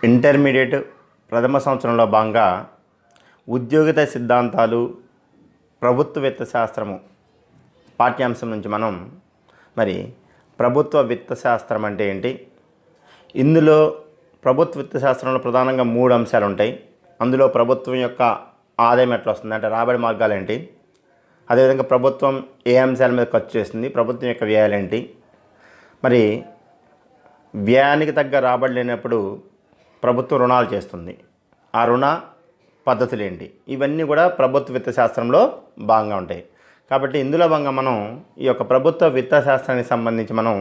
Intermediate ప్రథమ సంవత్సరంలో భాగంగా ఉద్యోగిత సిద్ధాంతాలు ప్రభుత్వ విత్త శాస్త్రము పాఠ్యాంశం నుంచి మనం ప్రభుత్వ విత్త శాస్త్రం అంటే ఏంటి, ఇందులో ప్రభుత్వ విత్త శాస్త్రంలో ప్రధానంగా 3 అంశాలు ఉంటాయి. అందులో ప్రభుత్వం యొక్క ఆదాయం ఎట్లా వస్తుంది అంటే రాబడి మార్గాలు ఏంటి, అదేవిధంగా ప్రభుత్వం ఏ అంశాల మీద ఖర్చు చేస్తుంది, ప్రభుత్వం యొక్క వ్యయాలు ఏంటి, వ్యయానికి తగ్గ రాబడి లేనప్పుడు ప్రభుత్వం రుణాలు చేస్తుంది, ఆ రుణ పద్ధతులు ఏంటి, ఇవన్నీ కూడా ప్రభుత్వ విత్త శాస్త్రంలో భాగంగా ఉంటాయి. కాబట్టి ఇందులో భాగంగా మనం ఈ యొక్క ప్రభుత్వ విత్త శాస్త్రానికి సంబంధించి మనం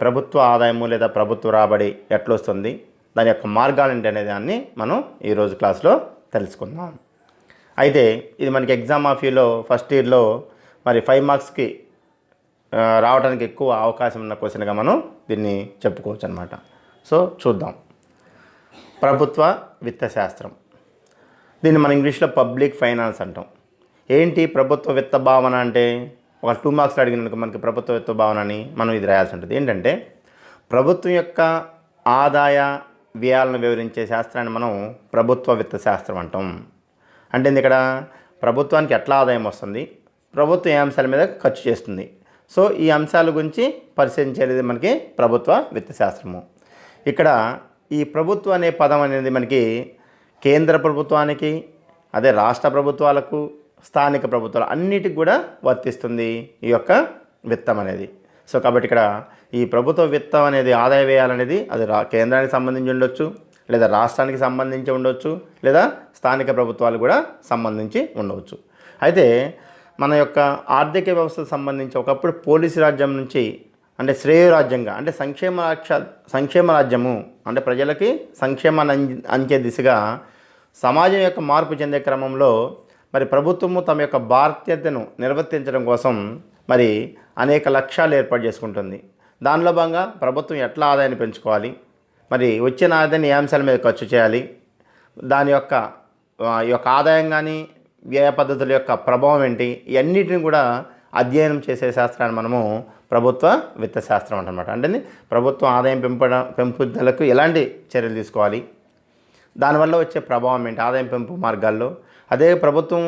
ప్రభుత్వ ఆదాయము లేదా ప్రభుత్వ రాబడి ఎట్లా వస్తుంది, దాని యొక్క మార్గాలు ఏంటి అనే దాన్ని మనం ఈరోజు క్లాస్లో తెలుసుకుందాం. అయితే ఇది మనకి ఎగ్జామ్ ఆఫ్ యూలో ఫస్ట్ ఇయర్లో 5 మార్క్స్కి రావడానికి ఎక్కువ అవకాశం ఉన్న క్వశ్చన్గా మనం దీన్ని చెప్పుకోవచ్చు అనమాట. సో చూద్దాం. ప్రభుత్వ విత్త శాస్త్రం, దీన్ని మన ఇంగ్లీష్లో పబ్లిక్ ఫైనాన్స్ అంటాం. ఏంటి ప్రభుత్వ విత్త భావన అంటే, ఒక 2 మార్క్స్ అడిగినందుకు మనకి ప్రభుత్వ విత్త భావన అని మనం ఇది రాయాల్సి ఉంటుంది. ఏంటంటే ప్రభుత్వం యొక్క ఆదాయ వ్యయాలను వివరించే శాస్త్రాన్ని మనం ప్రభుత్వ విత్త శాస్త్రం అంటాం. అంటే ఇక్కడ ప్రభుత్వానికి ఎట్లా ఆదాయం వస్తుంది, ప్రభుత్వం ఏ అంశాల మీద ఖర్చు చేస్తుంది, సో ఈ అంశాల గురించి పరిశీలించేది మనకి ప్రభుత్వ విత్త శాస్త్రము. ఇక్కడ ఈ ప్రభుత్వం అనే పదం అనేది మనకి కేంద్ర ప్రభుత్వానికి, అదే రాష్ట్ర ప్రభుత్వాలకు, స్థానిక ప్రభుత్వాలు అన్నిటికి కూడా వర్తిస్తుంది ఈ యొక్క విత్తం అనేది. సో కాబట్టి ఇక్కడ ఈ ప్రభుత్వ విత్తం అనేది ఆదాయ వ్యయాలనేది అది కేంద్రానికి సంబంధించి ఉండొచ్చు, లేదా రాష్ట్రానికి సంబంధించి ఉండవచ్చు, లేదా స్థానిక ప్రభుత్వాలు కూడా సంబంధించి ఉండవచ్చు. అయితే మన యొక్క ఆర్థిక వ్యవస్థకు సంబంధించి ఒకప్పుడు పోలీసు రాజ్యం నుంచి అంటే శ్రేయరాజ్యంగా అంటే సంక్షేమ రాజ్యము అంటే ప్రజలకి సంక్షేమాన్ని అంచే దిశగా సమాజం యొక్క మార్పు చెందే క్రమంలో ప్రభుత్వము తమ యొక్క బాధ్యతను నిర్వర్తించడం కోసం అనేక లక్ష్యాలు ఏర్పాటు చేసుకుంటుంది. దానిలో భాగంగా ప్రభుత్వం ఎట్లా ఆదాయాన్ని పెంచుకోవాలి, వచ్చిన ఆదాయాన్ని ఏ అంశాల మీద ఖర్చు చేయాలి, దాని యొక్క ఈ యొక్క ఆదాయం కానీ వ్యయ పద్ధతుల యొక్క ప్రభావం ఏంటి, ఇవన్నిటిని కూడా అధ్యయనం చేసే శాస్త్రాన్ని మనము ప్రభుత్వ విత్త శాస్త్రం అంటన్నమాట. అంటే ప్రభుత్వం ఆదాయం పెంపుదలకు ఎలాంటి చర్యలు తీసుకోవాలి, దానివల్ల వచ్చే ప్రభావం ఏంటి ఆదాయం పెంపు మార్గాల్లో, అదే ప్రభుత్వం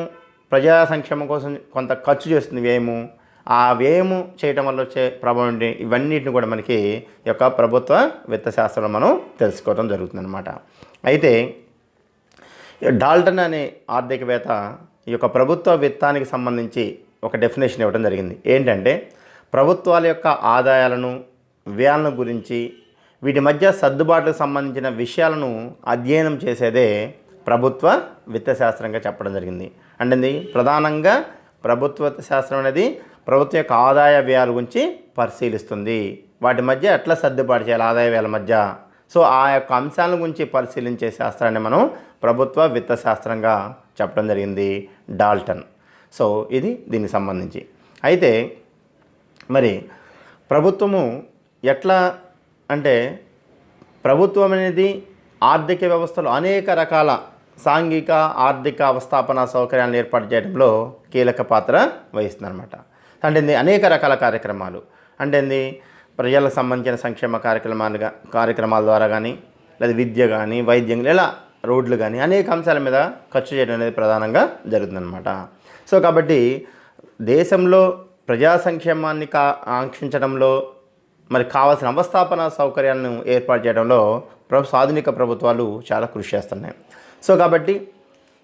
ప్రజా సంక్షేమం కోసం కొంత ఖర్చు చేస్తుంది వ్యయము, ఆ వ్యయము చేయటం వల్ల వచ్చే ప్రభావం ఏంటి, ఇవన్నిటిని కూడా మనకి ఈ యొక్క ప్రభుత్వ విత్త శాస్త్రంలో మనం తెలుసుకోవడం జరుగుతుందన్నమాట. అయితే డాల్టన్ అనే ఆర్థికవేత్త ఈ యొక్క ప్రభుత్వ విత్తానికి సంబంధించి ఒక డెఫినేషన్ ఇవ్వడం జరిగింది. ఏంటంటే ప్రభుత్వాల యొక్క ఆదాయాలను వ్యయాలను గురించి వీటి మధ్య సర్దుబాటుకు సంబంధించిన విషయాలను అధ్యయనం చేసేదే ప్రభుత్వ విత్త శాస్త్రంగా చెప్పడం జరిగింది. అంటే ప్రధానంగా ప్రభుత్వ విత్త శాస్త్రం అనేది ప్రభుత్వం యొక్క ఆదాయ వ్యయాల గురించి పరిశీలిస్తుంది, వాటి మధ్య ఎట్లా సర్దుబాటు చేయాలి ఆదాయ వ్యయాల మధ్య, సో ఆ యొక్క అంశాల గురించి పరిశీలించే శాస్త్రాన్ని మనం ప్రభుత్వ విత్త శాస్త్రంగా చెప్పడం జరిగింది డాల్టన్. సో ఇది దీనికి సంబంధించి. అయితే ప్రభుత్వము ఎట్లా అంటే ప్రభుత్వం అనేది ఆర్థిక వ్యవస్థలో అనేక రకాల సాంఘిక ఆర్థిక అవస్థాపన సౌకర్యాలను ఏర్పాటు చేయడంలో కీలక పాత్ర వహిస్తుందన్నమాట. అంటే అనేక రకాల కార్యక్రమాలు అంటే ప్రజలకు సంబంధించిన సంక్షేమ కార్యక్రమాల ద్వారా కానీ, లేదా విద్య కానీ, వైద్యం ఇలా రోడ్లు కానీ అనేక అంశాల మీద ఖర్చు చేయడం అనేది ప్రధానంగా జరుగుతుందన్నమాట. సో కాబట్టి దేశంలో ప్రజా సంక్షేమాన్ని ఆంక్షించడంలో కావాల్సిన అవస్థాపన సౌకర్యాలను ఏర్పాటు చేయడంలో ఆధునిక ప్రభుత్వాలు చాలా కృషి చేస్తున్నాయి. సో కాబట్టి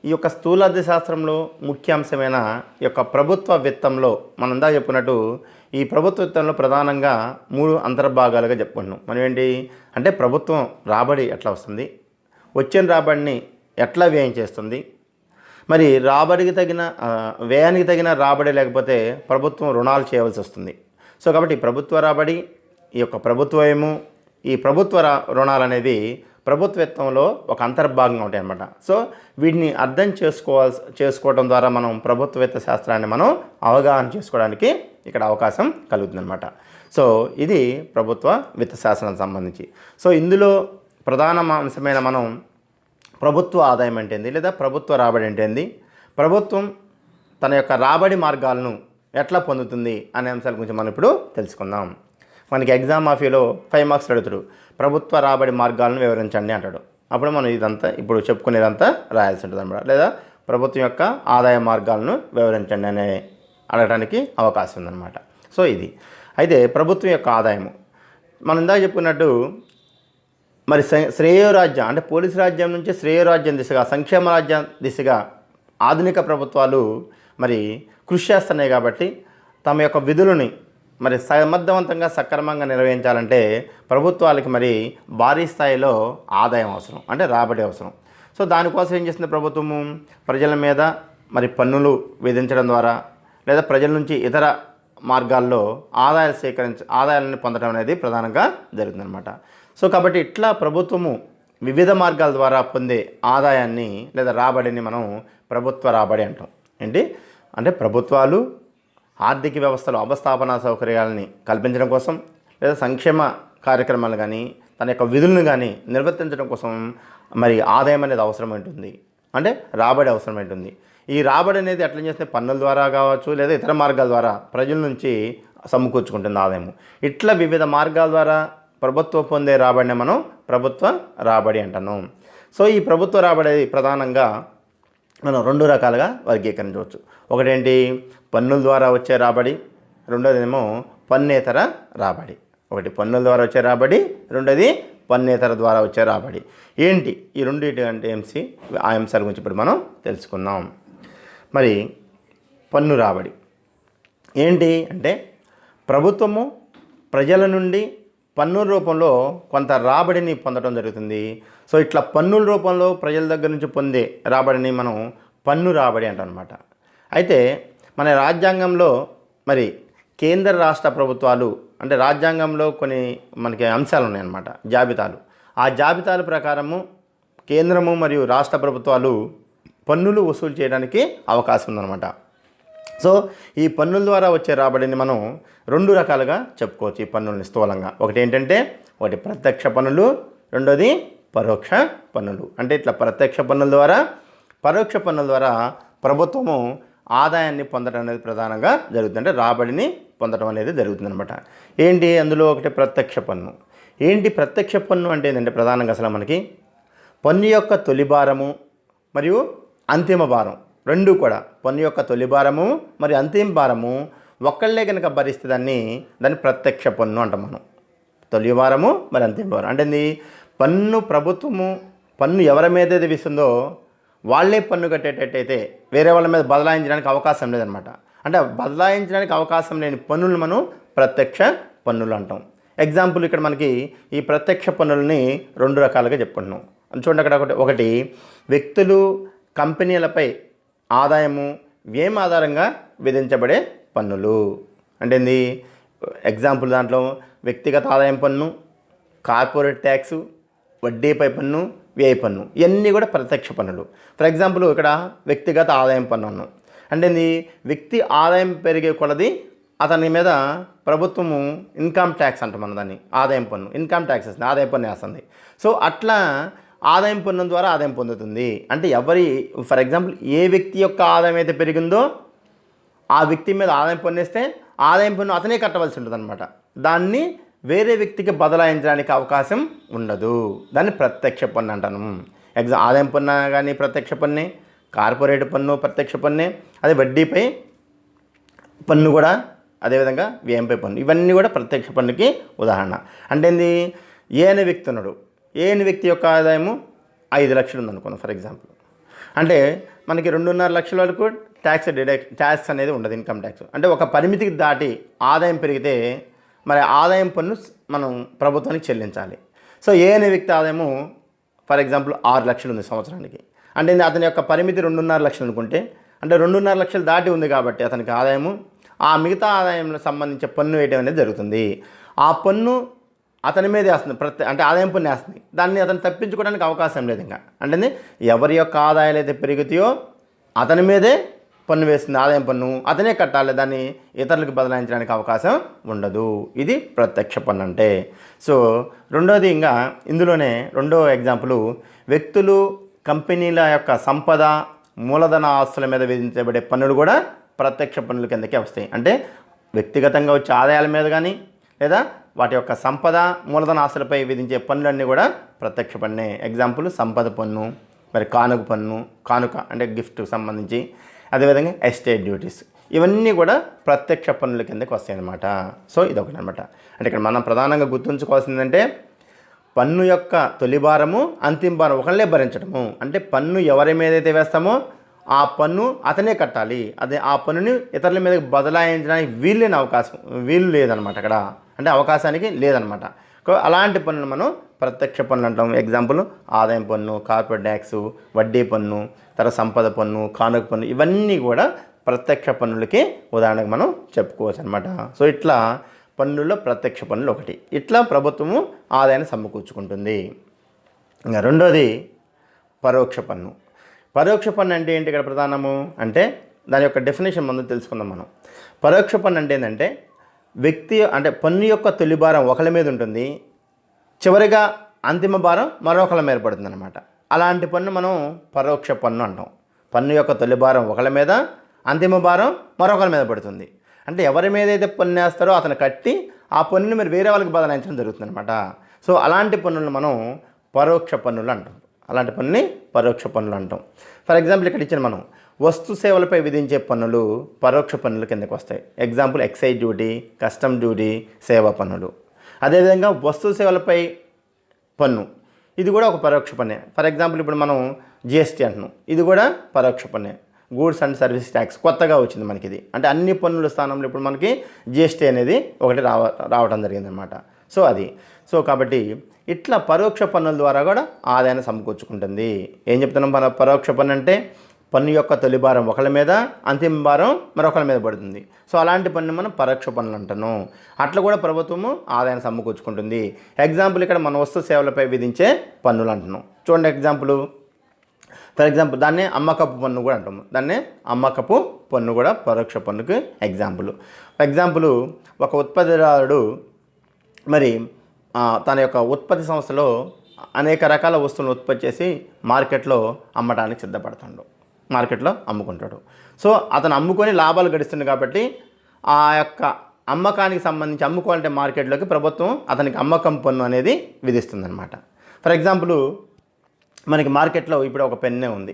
ఈ యొక్క స్థూలార్థ శాస్త్రంలో ముఖ్య అంశమైన ఈ యొక్క ప్రభుత్వ విత్తంలో మనందా చెప్పినట్టు ఈ ప్రభుత్వ విత్తంలో ప్రధానంగా 3 అంతర్భాగాలుగా చెప్పుకుంటున్నాం. మనం ఏంటి అంటే ప్రభుత్వం రాబడి ఎట్లా వస్తుంది, వచ్చిన రాబడిని ఎట్లా వ్యయం చేస్తుంది, రాబడికి తగిన వ్యయానికి తగిన రాబడి లేకపోతే ప్రభుత్వం రుణాలు చేయవలసి వస్తుంది. సో కాబట్టి ప్రభుత్వ రాబడి, ఈ యొక్క ప్రభుత్వము, ఈ ప్రభుత్వ రుణాలు అనేవి ప్రభుత్వ విత్తంలో ఒక అంతర్భాగంగా ఉంటాయి అన్నమాట. సో వీటిని అర్థం చేసుకోవడం ద్వారా మనం ప్రభుత్వ విత్త శాస్త్రాన్ని మనం అవగాహన చేసుకోవడానికి ఇక్కడ అవకాశం కలుగుతుందన్నమాట. సో ఇది ప్రభుత్వ విత్త శాస్త్రానికి సంబంధించి. సో ఇందులో ప్రధాన అంశమైన మనం ప్రభుత్వ ఆదాయం అంటే ఏంది, లేదా ప్రభుత్వ రాబడి అంటే ఏంది, ప్రభుత్వం తన యొక్క రాబడి మార్గాలను ఎట్లా పొందుతుంది అనే అంశాల గురించి మనం ఇప్పుడు తెలుసుకుందాం. మనకి ఎగ్జామ్ ఆఫ్ యూలో 5 మార్క్స్ అడుగుతాడు, ప్రభుత్వ రాబడి మార్గాలను వివరించండి అంటాడు. అప్పుడు మనం ఇదంతా ఇప్పుడు చెప్పుకునేదంతా రాయాల్సి ఉంటుంది అనమాట. లేదా ప్రభుత్వం యొక్క ఆదాయ మార్గాలను వివరించండి అనే అడగడానికి అవకాశం ఉందన్నమాట. సో ఇది అయితే ప్రభుత్వం యొక్క ఆదాయము మనం ఇందాక చెప్పుకున్నట్టు మరి శ్రేయోరాజ్యం అంటే పోలీసు రాజ్యం నుంచి శ్రేయోరాజ్యం దిశగా సంక్షేమ రాజ్యం దిశగా ఆధునిక ప్రభుత్వాలు మరి కృషి చేస్తున్నాయి. కాబట్టి తమ యొక్క విధులని మరి సమర్థవంతంగా సక్రమంగా నిర్వహించాలంటే ప్రభుత్వాలకి మరి భారీ స్థాయిలో ఆదాయం అవసరం, అంటే రాబడి అవసరం. సో దానికోసం ఏం చేస్తుంది ప్రభుత్వము? ప్రజల మీద మరి పన్నులు విధించడం ద్వారా లేదా ప్రజల నుంచి ఇతర మార్గాల్లో ఆదాయాలను పొందడం అనేది ప్రధానంగా జరుగుతుందన్నమాట. సో కాబట్టి ఇట్లా ప్రభుత్వము వివిధ మార్గాల ద్వారా పొందే ఆదాయాన్ని లేదా రాబడిని మనం ప్రభుత్వ రాబడి అంటాం. ఏంటి అంటే ప్రభుత్వాలు ఆర్థిక వ్యవస్థలో అవస్థాపన సౌకర్యాలని కల్పించడం కోసం లేదా సంక్షేమ కార్యక్రమాలు కానీ తన యొక్క విధులను కానీ నిర్వర్తించడం కోసం మరి ఆదాయం అనేది అవసరం ఉంటుంది, అంటే రాబడి అవసరం ఉంటుంది. ఈ రాబడి అనేది ఎట్లా చేస్తే పన్నుల ద్వారా కావచ్చు లేదా ఇతర మార్గాల ద్వారా ప్రజల నుంచి సమకూర్చుకుంటుంది ఆదాయము. ఇట్లా వివిధ మార్గాల ద్వారా ప్రభుత్వం పొందే రాబడిని మనం ప్రభుత్వ రాబడి అంటున్నాం. సో ఈ ప్రభుత్వ రాబడి ప్రధానంగా మనం రెండు రకాలుగా వర్గీకరించవచ్చు. ఒకటేంటి పన్నుల ద్వారా వచ్చే రాబడి, రెండోదేమో పన్నేతర రాబడి. ఒకటి పన్నుల ద్వారా వచ్చే రాబడి, రెండోది పన్నేతర ద్వారా వచ్చే రాబడి. ఏంటి ఈ రెండింటి అంటే ఆ అంశాల గురించి ఇప్పుడు మనం తెలుసుకుందాం. మరి పన్ను రాబడి ఏంటి అంటే ప్రభుత్వము ప్రజల నుండి పన్నుల రూపంలో కొంత రాబడిని పొందడం జరుగుతుంది. సో ఇట్లా పన్నుల రూపంలో ప్రజల దగ్గర నుంచి పొందే రాబడిని మనం పన్ను రాబడి అంటాం అన్నమాట. అయితే మన రాజ్యాంగంలో మరి కేంద్ర రాష్ట్ర ప్రభుత్వాలు అంటే రాజ్యాంగంలో కొన్ని మనకి అంశాలు ఉన్నాయన్నమాట, జాబితాలు. ఆ జాబితాల ప్రకారము కేంద్రము మరియు రాష్ట్ర ప్రభుత్వాలు పన్నులు వసూలు చేయడానికి అవకాశం ఉందన్నమాట. సో ఈ పన్నుల ద్వారా వచ్చే రాబడిని మనం రెండు రకాలుగా చెప్పుకోవచ్చు. ఈ పన్నులని స్థూలంగా ఒకటి ఏంటంటే ఒకటి ప్రత్యక్ష పన్నులు, రెండోది పరోక్ష పన్నులు. అంటే ఇట్లా ప్రత్యక్ష పన్నుల ద్వారా పరోక్ష పన్నుల ద్వారా ప్రభుత్వము ఆదాయాన్ని పొందడం అనేది ప్రధానంగా జరుగుతుంది, అంటే రాబడిని పొందడం అనేది జరుగుతుంది అనమాట. ఏంటి అందులో ఒకటి ప్రత్యక్ష పన్ను. ఏంటి ప్రత్యక్ష పన్ను అంటే ఏంటంటే ప్రధానంగా అసలు మనకి పన్ను యొక్క తొలి భారము మరియు అంతిమ భారం రెండు కూడా, పన్ను యొక్క తొలి భారము మరియు అంతిమ భారము ఒక్కళ్ళే కనుక భరిస్తే దాన్ని ప్రత్యక్ష పన్ను అంటాం మనం. తొలి భారము మరి అంతిమ భారం అంటే ప్రభుత్వము పన్ను ఎవరి మీద ఏది విస్తుందో వాళ్ళే పన్ను కట్టేటట్టయితే వేరే వాళ్ళ మీద బదలాయించడానికి అవకాశం లేదనమాట. అంటే బదలాయించడానికి అవకాశం లేని పన్నులు మనం ప్రత్యక్ష పన్నులు అంటాం. ఎగ్జాంపుల్ ఇక్కడ మనకి ఈ ప్రత్యక్ష పన్నులని రెండు రకాలుగా చెప్పుకుంటున్నాం. చూడండి అక్కడ ఒకటి వ్యక్తులు కంపెనీలపై ఆదాయము వ్యయం ఆధారంగా విధించబడే పన్నులు. అంటే ఏంది ఎగ్జాంపుల్ దాంట్లో వ్యక్తిగత ఆదాయం పన్ను, కార్పొరేట్ ట్యాక్సు, వడ్డీపై పన్ను, వ్యయ పన్ను ఇవన్నీ కూడా ప్రత్యక్ష పన్నులు. ఫర్ ఎగ్జాంపుల్ ఇక్కడ వ్యక్తిగత ఆదాయం పన్ను అన్నాం అంటే వ్యక్తి ఆదాయం పెరిగే కొలది అతని మీద ప్రభుత్వము ఇన్కమ్ ట్యాక్స్ అంటాం మన దాన్ని, ఆదాయం పన్ను ఇన్కమ్ ట్యాక్స్ వేస్తుంది, ఆదాయం పన్ను వేస్తుంది. సో అట్లా ఆదాయం పన్ను ద్వారా ఆదాయం పొందుతుంది. అంటే ఫర్ ఎగ్జాంపుల్ ఏ వ్యక్తి యొక్క ఆదాయం అయితే పెరిగిందో ఆ వ్యక్తి మీద ఆదాయం పన్ను వేస్తే ఆదాయం పన్ను అతనే కట్టవలసి ఉంటుంది అనమాట. దాన్ని వేరే వ్యక్తికి బదలాయించడానికి అవకాశం ఉండదు. దాన్ని ప్రత్యక్ష పన్ను అంటాను. ఆదాయం పన్ను కానీ ప్రత్యక్ష పన్నే, కార్పొరేట్ పన్ను ప్రత్యక్ష పన్నే, అదే వడ్డీపై పన్ను కూడా అదేవిధంగా వ్యయంపై పన్ను ఇవన్నీ కూడా ప్రత్యక్ష పన్నుకి ఉదాహరణ. అంటే ఏ అనే వ్యక్తి ఉన్నాడు, ఏ అనే వ్యక్తి యొక్క ఆదాయము 5 లక్షలు ఉందనుకున్నాం ఫర్ ఎగ్జాంపుల్. అంటే మనకి 2.5 లక్షల వరకు ట్యాక్స్ అనేది ఉండదు, ఇన్కమ్ ట్యాక్స్. అంటే ఒక పరిమితికి దాటి ఆదాయం పెరిగితే మరి ఆదాయం పన్ను మనం ప్రభుత్వానికి చెల్లించాలి. సో ఏ అనే వ్యక్తి ఆదాయము ఫర్ ఎగ్జాంపుల్ 6 లక్షలు ఉంది సంవత్సరానికి. అంటే అతని యొక్క పరిమితి 2.5 లక్షలు అనుకుంటే అంటే 2.5 లక్షలు దాటి ఉంది కాబట్టి అతనికి ఆదాయము ఆ మిగతా ఆదాయంలో సంబంధించే పన్ను వేయడం అనేది జరుగుతుంది. ఆ పన్ను అతని మీద వేస్తుంది, అంటే ఆదాయం పన్ను వేస్తుంది. దాన్ని అతను తప్పించుకోవడానికి అవకాశం లేదు. ఇంకా అంటే ఎవరి యొక్క ఆదాయాలు అయితే పెరుగుతాయో అతని మీదే పన్ను వేస్తుంది, ఆదాయం పన్ను అతనే కట్టాలి, దాన్ని ఇతరులకు బదలాయించడానికి అవకాశం ఉండదు. ఇది ప్రత్యక్ష పన్ను అంటే. సో రెండోది ఇంకా ఇందులోనే రెండో ఎగ్జాంపుల్ వ్యక్తులు కంపెనీల యొక్క సంపద మూలధన ఆస్తుల మీద విధించబడే పన్నులు కూడా ప్రత్యక్ష పన్నుల కిందకే వస్తాయి. అంటే వ్యక్తిగతంగా వచ్చే ఆదాయాల మీద కానీ లేదా వాటి యొక్క సంపద మూలధన ఆస్తులపై విధించే పన్నులన్నీ కూడా ప్రత్యక్ష పన్నే. ఎగ్జాంపుల్ సంపద పన్ను, మరి కానుక పన్ను, కానుక అంటే గిఫ్ట్కి సంబంధించి, అదేవిధంగా ఎస్టేట్ డ్యూటీస్, ఇవన్నీ కూడా ప్రత్యక్ష పన్నుల కిందకి వస్తాయి అన్నమాట. సో ఇదొకటి అనమాట. అంటే ఇక్కడ మనం ప్రధానంగా గుర్తుంచుకోవాల్సింది ఏంటంటే పన్ను యొక్క తొలి భారము అంతిమ భారం ఒకళ్ళే భరించడము. అంటే పన్ను ఎవరి మీద అయితే వేస్తామో ఆ పన్ను అతనే కట్టాలి. అదే ఆ పన్నుని ఇతరుల మీద బదలాయించడానికి వీలు లేదనమాట అక్కడ. అంటే అవకాశానికి లేదనమాట. అలాంటి పన్నులు మనం ప్రత్యక్ష పన్నులు అంటాం. ఎగ్జాంపుల్ ఆదాయం పన్ను, కార్పొరేట్ ట్యాక్స్, వడ్డీ పన్ను, తర్వాత సంపద పన్ను, కానుక పన్ను, ఇవన్నీ కూడా ప్రత్యక్ష పన్నులకి ఉదాహరణకు మనం చెప్పుకోవచ్చు అనమాట. సో ఇట్లా పన్నుల్లో ప్రత్యక్ష పన్నులు ఒకటి. ఇట్లా ప్రభుత్వము ఆదాయాన్ని సమకూర్చుకుంటుంది. ఇంకా రెండోది పరోక్ష పన్ను. పరోక్ష పన్ను అంటే ఏంటి ఇక్కడ ప్రధానము అంటే దాని యొక్క డెఫినేషన్ ముందు తెలుసుకుందాం మనం. పరోక్ష పన్ను అంటే ఏంటంటే అంటే పన్ను యొక్క తొలి భారం ఒకళ్ళ మీద ఉంటుంది, చివరిగా అంతిమ భారం మరొకళ్ళ మీద పడుతుంది అనమాట. అలాంటి పన్ను మనం పరోక్ష పన్ను అంటాం. పన్ను యొక్క తొలి భారం ఒకళ్ళ మీద, అంతిమ భారం మరొకళ్ళ మీద పడుతుంది. అంటే ఎవరి మీద అయితే పన్ను వేస్తారో అతను కట్టి ఆ పన్నుని మరి వేరే వాళ్ళకి బదలాయించడం జరుగుతుంది అనమాట. సో అలాంటి పన్నులను మనం పరోక్ష పన్నులు అంటాం. అలాంటి పన్నుని పరోక్ష పన్నులు అంటాం. ఫర్ ఎగ్జాంపుల్ ఇక్కడ ఇచ్చిన మనం వస్తు సేవలపై విధించే పన్నులు పరోక్ష పన్నుల కిందకి వస్తాయి. Example excise duty, custom duty, సేవా పన్నులు. అదేవిధంగా వస్తు సేవలపై పన్ను, ఇది కూడా ఒక పరోక్ష పన్నే. ఫర్ ఎగ్జాంపుల్ ఇప్పుడు మనం జిఎస్టీ అంటున్నాం, ఇది కూడా పరోక్ష పన్నే. గూడ్స్ అండ్ సర్వీస్ ట్యాక్స్ కొత్తగా వచ్చింది మనకి ఇది. అంటే అన్ని పన్నుల స్థానంలో ఇప్పుడు మనకి జిఎస్టీ అనేది ఒకటి రావడం జరిగిందనమాట. సో అది కాబట్టి ఇట్లా పరోక్ష పన్నుల ద్వారా కూడా ఆదాయాన్ని సమకూర్చుకుంటుంది. ఏం చెప్తున్నాం? పరోక్ష పన్ను అంటే పన్ను యొక్క తొలి భారం ఒకళ్ళ మీద, అంతిమ భారం మరొకళ్ళ మీద పడుతుంది. సో అలాంటి పన్ను మనం పరోక్ష పన్నులు అంటాను. అట్లా కూడా ప్రభుత్వము ఆదాయాన్ని సమకూర్చుకుంటుంది. ఎగ్జాంపుల్ ఇక్కడ మన వస్తు సేవలపై విధించే పన్నులు అంటున్నాం. చూడండి ఫర్ ఎగ్జాంపుల్ దాన్ని అమ్మకపు పన్ను కూడా అంటాము. దాన్ని అమ్మకపు పన్ను కూడా పరోక్ష పన్నుకి ఎగ్జాంపుల్ ఒక ఉత్పత్తిదారుడు మరి తన యొక్క ఉత్పత్తి సంస్థలో అనేక రకాల వస్తువులను ఉత్పత్తి చేసి మార్కెట్లో అమ్మడానికి సిద్ధపడతాడు, మార్కెట్లో అమ్ముకుంటాడు. సో అతను అమ్ముకొని లాభాలు గడిస్తుంది కాబట్టి ఆ యొక్క అమ్మకానికి సంబంధించి అమ్ముకోవాలంటే మార్కెట్లోకి ప్రభుత్వం అతనికి అమ్మకం పన్ను అనేది విధిస్తుందన్నమాట. ఫర్ ఎగ్జాంపుల్ మనకి మార్కెట్లో ఇప్పుడు ఒక పెన్నే ఉంది.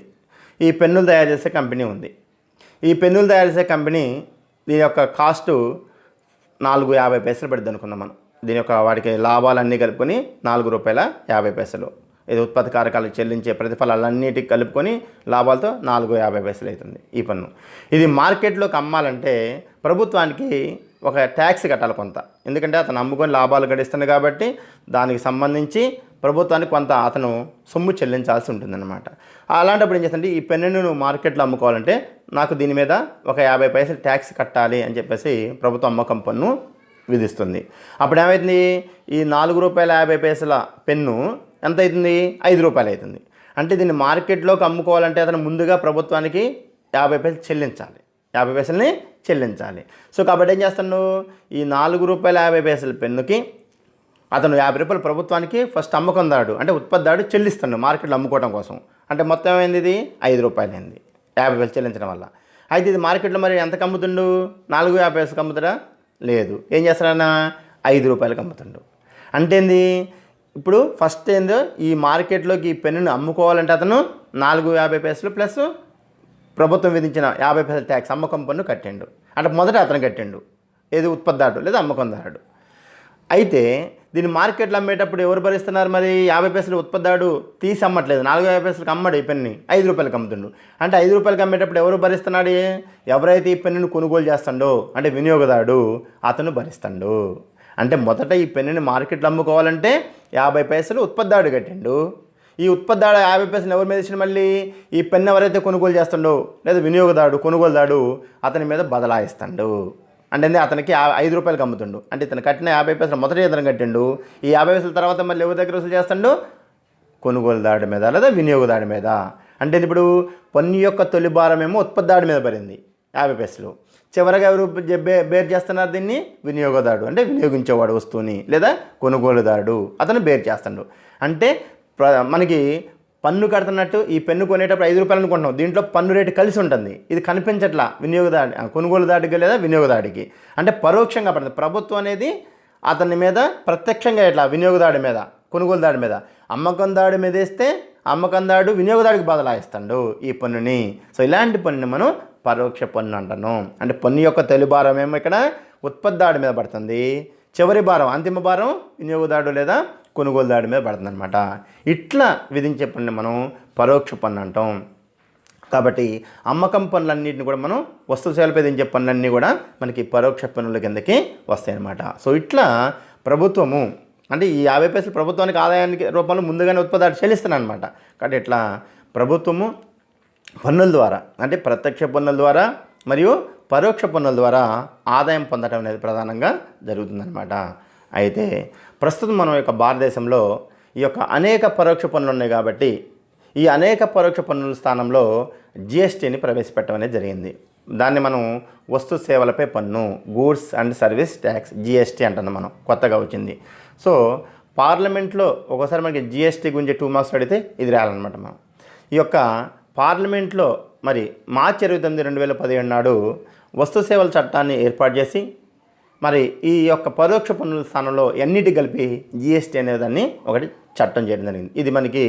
ఈ పెన్నులు తయారు చేసే కంపెనీ ఉంది. ఈ పెన్నులు తయారు చేసే కంపెనీ దీని యొక్క కాస్ట్ 4.50 పైసలు పెడుతుంది అనుకుందాం మనం. దీని యొక్క వాడికి లాభాలన్నీ కలుపుకొని ₹4.50. ఇది ఉత్పత్తి కారకాలకు చెల్లించే ప్రతిఫలాలన్నిటికి కలుపుకొని లాభాలతో 4.50 పైసలు అవుతుంది ఈ పన్ను. ఇది మార్కెట్లోకి అమ్మాలంటే ప్రభుత్వానికి ఒక ట్యాక్స్ కట్టాలి కొంత. ఎందుకంటే అతను అమ్ముకొని లాభాలు గడిస్తుంది కాబట్టి దానికి సంబంధించి ప్రభుత్వానికి కొంత అతను సొమ్ము చెల్లించాల్సి ఉంటుందన్నమాట. అలాంటప్పుడు ఏం చేస్తుంటే ఈ పెన్నును నువ్వు మార్కెట్లో అమ్ముకోవాలంటే నాకు దీని మీద ఒక 50 పైసలు ట్యాక్స్ కట్టాలి అని చెప్పేసి ప్రభుత్వం అమ్మకం పన్ను విధిస్తుంది. అప్పుడు ఏమవుతుంది? ఈ ₹4.50 పెన్ను ఎంత అవుతుంది? ₹5 అవుతుంది. అంటే దీన్ని మార్కెట్లోకి అమ్ముకోవాలంటే అతను ముందుగా ప్రభుత్వానికి 50 పైసలు చెల్లించాలి, 50 పైసలని చెల్లించాలి. సో కాబట్టి ఏం చేస్తాను? ఈ ₹4.50 పెన్నుకి అతను ₹50 ప్రభుత్వానికి ఫస్ట్ అమ్మకందాడు అంటే ఉత్పత్తిదారుడు చెల్లిస్తాడు మార్కెట్లో అమ్ముకోవడం కోసం. అంటే మొత్తం ఏమైంది? ఇది ₹5 అయింది 50 పైసలు చెల్లించడం వల్ల. అయితే ఇది మార్కెట్లో మరి ఎంతకు అమ్ముతుండు? 4.50 పైసలకు అమ్ముతాడా? లేదు. ఏం చేస్తాడన్నా? ₹5 అమ్ముతుండు. అంటే ఏంది? ఇప్పుడు ఫస్ట్ ఏందో ఈ మార్కెట్లోకి ఈ పెన్నును అమ్ముకోవాలంటే అతను 4.50 పైసలు ప్లస్ ప్రభుత్వం విధించిన 50 పైసలు ట్యాక్స్ అమ్మకం పన్ను కట్టిండు. అంటే మొదట అతను కట్టిండు, ఏది ఉత్పత్తిదారుడు లేదా అమ్మకందారుడు. అయితే దీన్ని మార్కెట్లో అమ్మేటప్పుడు ఎవరు భరిస్తున్నారు? మరి 50 పైసలు ఉత్పత్తిదారుడు తీసి అమ్మట్లేదు, 4.50 పైసలకు అమ్మడు. ఈ పెన్ని ₹5 అమ్ముతుండు. అంటే ₹5 అమ్మేటప్పుడు ఎవరు భరిస్తున్నాడు? ఎవరైతే ఈ పెన్నును కొనుగోలు చేస్తాడో అంటే వినియోగదారుడు అతను భరిస్తాడు. అంటే మొదట ఈ పెన్నుని మార్కెట్లో అమ్ముకోవాలంటే 50 పైసలు ఉత్పత్తిదారుడు కట్టిండు. ఈ ఉత్పత్తిదారుడు 50 పైసలు ఎవరి మీద ఇచ్చిన? మళ్ళీ ఈ పెన్ను ఎవరైతే కొనుగోలు చేస్తాడో లేదా వినియోగదారుడు కొనుగోలుదారుడు అతని మీద బదలాయిస్తాడు. అంటే అతనికి ₹5 అమ్ముతుండు. అంటే ఇతను కట్టిన 50 పైసలు మొదటి ఇతను కట్టిండు. ఈ 50 పైసల తర్వాత మళ్ళీ ఎవరి దగ్గర వసూలు చేస్తాడు? కొనుగోలుదారుడి మీద లేదా వినియోగదారుడి మీద. అంటే ఇప్పుడు పన్ను యొక్క తొలి భారమేమో ఉత్పత్తిదారుడి మీద పడింది 50 పైసలు. చివరిగా ఎవరు బేర్ చేస్తున్నారు దీన్ని? వినియోగదారుడు అంటే వినియోగించేవాడు వస్తువుని లేదా కొనుగోలుదారుడు అతను బేర్ చేస్తాడు. అంటే మనకి పన్ను కడుతున్నట్టు ఈ పెన్ను కొనేటప్పుడు ₹5 అనుకుంటున్నాం, దీంట్లో పన్ను రేటు కలిసి ఉంటుంది. ఇది కనిపించట్లా కొనుగోలుదారుడికి లేదా వినియోగదారుడికి. అంటే పరోక్షంగా పడుతుంది. ప్రభుత్వం అనేది అతని మీద ప్రత్యక్షంగా ఇట్లా వినియోగదారుడి మీద, కొనుగోలుదారుడి మీద, అమ్మకందారుడి మీద వేస్తే అమ్మకందారుడు వినియోగదారుడికి బదలాయిస్తాడు ఈ పన్నుని. సో ఇలాంటి పన్నుని మనం పరోక్ష పన్ను అంటాను. అంటే పన్ను యొక్క తొలి భారం ఏమో ఇక్కడ ఉత్పత్తిదారుడి మీద పడుతుంది, చివరి భారం, అంతిమ భారం వినియోగదారుడు లేదా కొనుగోలుదారుడి మీద పడుతుంది అనమాట. ఇట్లా విధించే పన్ను మనం పరోక్ష పన్ను అంటాం. కాబట్టి అమ్మకం పనులన్నింటిని కూడా మనం వస్తు సేవలపై విధించే పనులన్నీ కూడా మనకి పరోక్ష పన్నుల కిందకి వస్తాయి అన్నమాట. సో ఇట్లా ప్రభుత్వము అంటే ఈ 50 పైసలు ప్రభుత్వానికి ఆదాయానికి రూపంలో ముందుగానే ఉత్పత్తి చెల్లిస్తున్నాను అనమాట. కాబట్టి ఇట్లా ప్రభుత్వము పన్నుల ద్వారా అంటే ప్రత్యక్ష పన్నుల ద్వారా మరియు పరోక్ష పన్నుల ద్వారా ఆదాయం పొందడం అనేది ప్రధానంగా జరుగుతుందన్నమాట. అయితే ప్రస్తుతం మనం యొక్క భారతదేశంలో ఈ యొక్క అనేక పరోక్ష పన్నులు ఉన్నాయి. కాబట్టి ఈ అనేక పరోక్ష పన్నుల స్థానంలో జిఎస్టీని ప్రవేశపెట్టడం అనేది జరిగింది. దాన్ని మనం వస్తు సేవలపై పన్ను, goods and service tax, GST అంటున్నాం మనం, కొత్తగా వచ్చింది. సో పార్లమెంట్లో ఒకసారి మనకి జిఎస్టీ గురించి 2 మార్క్స్ అడిగితే ఇది రాయాలన్నమాట. మనం ఈ యొక్క పార్లమెంట్లో మరి మార్చి 29, 2017 నాడు వస్తు సేవల చట్టాన్ని ఏర్పాటు చేసి మరి ఈ యొక్క పరోక్ష పన్నుల స్థానంలో ఎన్నిటి కలిపి జిఎస్టీ అనేదాన్ని ఒకటి చట్టం చేయడం జరిగింది. ఇది మనకి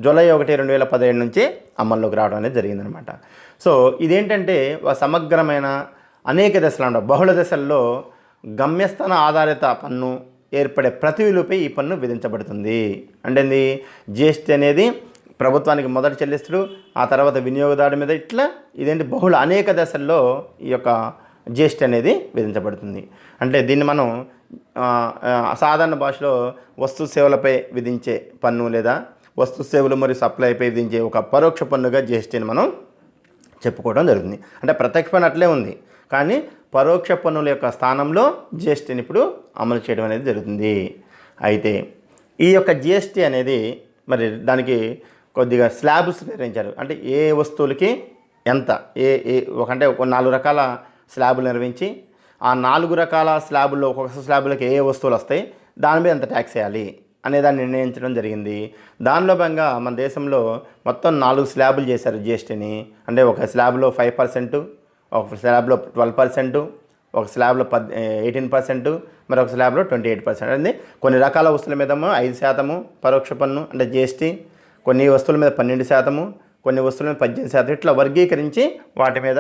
జూలై 1, 2017 నుంచి అమల్లోకి రావడం అనేది జరిగిందనమాట. సో ఇదేంటంటే ఒక సమగ్రమైన అనేక దశలు, బహుళ దశల్లో గమ్యస్థాన ఆధారిత పన్ను ఏర్పడే ప్రతి విలువపై ఈ పన్ను విధించబడుతుంది. అంటే జిఎస్టీ అనేది ప్రభుత్వానికి మొదట చెల్లిస్తుడు, ఆ తర్వాత వినియోగదారుడి మీద, ఇట్లా ఇదేంటి బహుళ అనేక దశల్లో ఈ యొక్క జిఎస్టీ అనేది విధించబడుతుంది. అంటే దీన్ని మనం సాధారణ భాషలో వస్తు సేవలపై విధించే పన్ను లేదా వస్తు సేవలు మరియు సప్లైపై విధించే ఒక పరోక్ష పన్నుగా జిఎస్టీని మనం చెప్పుకోవడం జరుగుతుంది. అంటే ప్రత్యక్ష పన్ను అట్లే ఉంది, కానీ పరోక్ష పన్నుల యొక్క స్థానంలో జిఎస్టీని ఇప్పుడు అమలు చేయడం అనేది జరుగుతుంది. అయితే ఈ యొక్క జిఎస్టీ అనేది మరి దానికి కొద్దిగా స్లాబ్స్ నిర్వహించారు. అంటే ఏ వస్తువులకి ఎంత అంటే ఒక 4 రకాల స్లాబులు నిర్వహించి ఆ 4 రకాల స్లాబుల్లో ఒక్కొక్క స్లాబులకి ఏ వస్తువులు వస్తాయి, దాని మీద ఎంత ట్యాక్స్ వేయాలి అనేదాన్ని నిర్ణయించడం జరిగింది. దానిలో భాగంగా మన దేశంలో మొత్తం 4 స్లాబులు చేశారు జిఎస్టీని. అంటే ఒక స్లాబ్లో 5%, ఒక స్లాబ్లో 12%, ఒక స్లాబ్లో 18%, మరి ఒక స్లాబ్లో 28%. అంటే కొన్ని రకాల వస్తువుల మీద 5% పరోక్ష పన్ను అంటే జిఎస్టీ, కొన్ని వస్తువుల మీద 12%, కొన్ని వస్తువుల మీద 18%, ఇట్లా వర్గీకరించి వాటి మీద